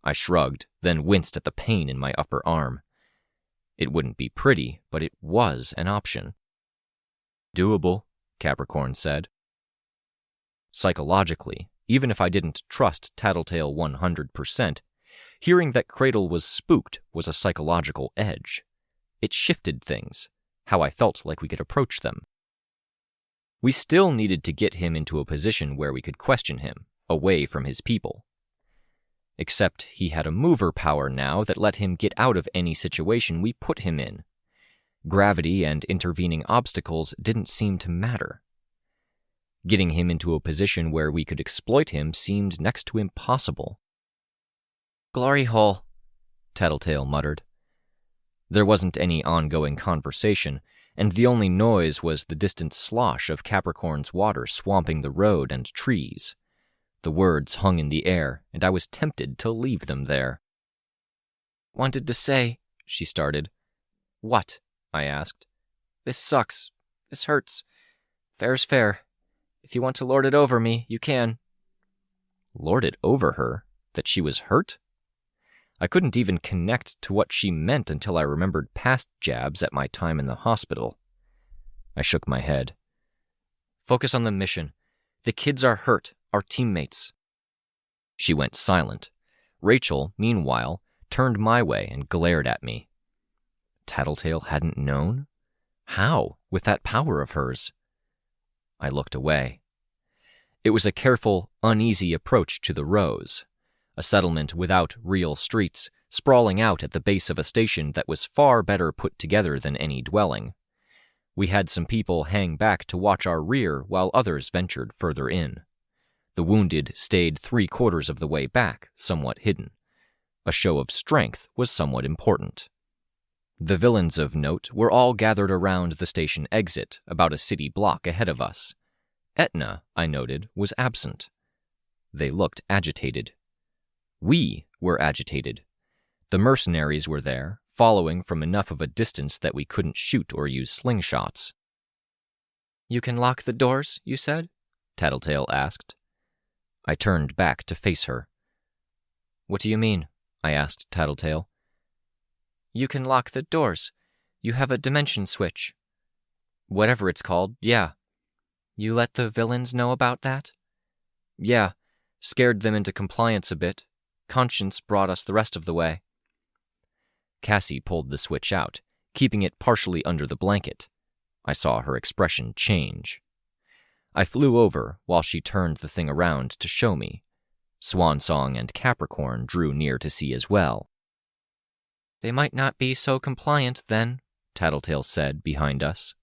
I shrugged, then winced at the pain in my upper arm. It wouldn't be pretty, but it was an option. Doable, Capricorn said. Psychologically, even if I didn't trust Tattletale 100%, hearing that Cradle was spooked was a psychological edge. It shifted things, how I felt like we could approach them. We still needed to get him into a position where we could question him, away from his people. Except he had a mover power now that let him get out of any situation we put him in. Gravity and intervening obstacles didn't seem to matter. Getting him into a position where we could exploit him seemed next to impossible. Glory hole, Tattletale muttered. There wasn't any ongoing conversation, and the only noise was the distant slosh of Capricorn's water swamping the road and trees. The words hung in the air, and I was tempted to leave them there. Wanted to say, she started. What? I asked. This sucks. This hurts. Fair's fair. If you want to lord it over me, you can. Lord it over her? That she was hurt? I couldn't even connect to what she meant until I remembered past jabs at my time in the hospital. I shook my head. Focus on the mission. The kids are hurt, our teammates. She went silent. Rachel, meanwhile, turned my way and glared at me. Tattletale hadn't known? How, with that power of hers? I looked away. It was a careful, uneasy approach to the Rose, a settlement without real streets, sprawling out at the base of a station that was far better put together than any dwelling. We had some people hang back to watch our rear while others ventured further in. The wounded stayed 3/4 of the way back, somewhat hidden. A show of strength was somewhat important. The villains of note were all gathered around the station exit, about a city block ahead of us. Etna, I noted, was absent. They looked agitated. We were agitated. The mercenaries were there, following from enough of a distance that we couldn't shoot or use slingshots. You can lock the doors, you said? Tattletale asked. I turned back to face her. What do you mean? I asked Tattletale. You can lock the doors. You have a dimension switch. Whatever it's called, yeah. You let the villains know about that? Yeah, scared them into compliance a bit. Conscience brought us the rest of the way. Cassie pulled the switch out, keeping it partially under the blanket. I saw her expression change. I flew over while she turned the thing around to show me. Swansong and Capricorn drew near to see as well. "They might not be so compliant, then," Tattletale said behind us.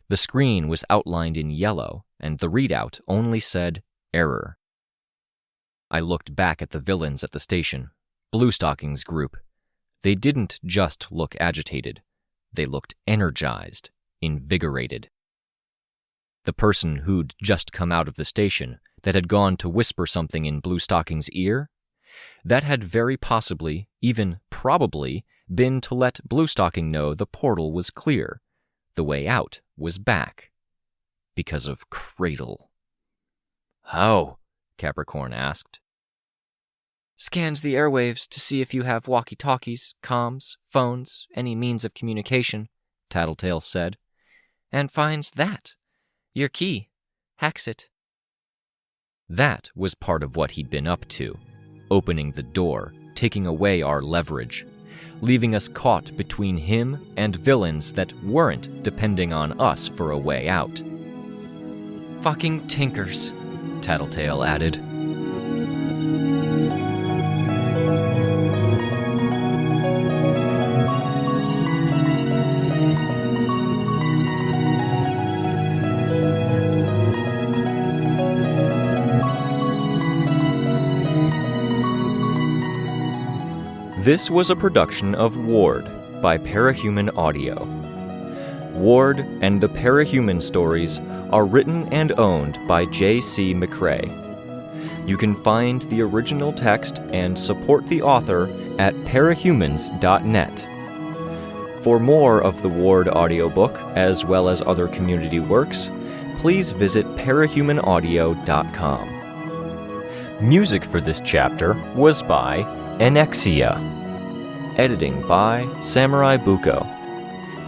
The screen was outlined in yellow, and the readout only said, "Error." I looked back at the villains at the station, Bluestockings group. They didn't just look agitated. They looked energized, invigorated. The person who'd just come out of the station, that had gone to whisper something in Bluestocking's ear, that had very possibly, even probably, been to let Bluestocking know the portal was clear. The way out was back. Because of Cradle. "How?" Capricorn asked. "Scans the airwaves to see if you have walkie-talkies, comms, phones, any means of communication," Tattletale said, "and finds that. Your key. Hacks it." That was part of what he'd been up to, opening the door, taking away our leverage, leaving us caught between him and villains that weren't depending on us for a way out. "Fucking tinkers," Tattletale added. This was a production of Ward by Parahuman Audio. Ward and the Parahuman stories are written and owned by J.C. McCrae. You can find the original text and support the author at parahumans.net. For more of the Ward audiobook, as well as other community works, please visit parahumanaudio.com. Music for this chapter was by Enexia. Editing by SamuraiBuko.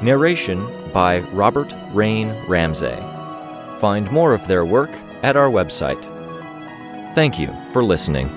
Narration by Robert Rein Ramsay. Find more of their work at our website. Thank you for listening.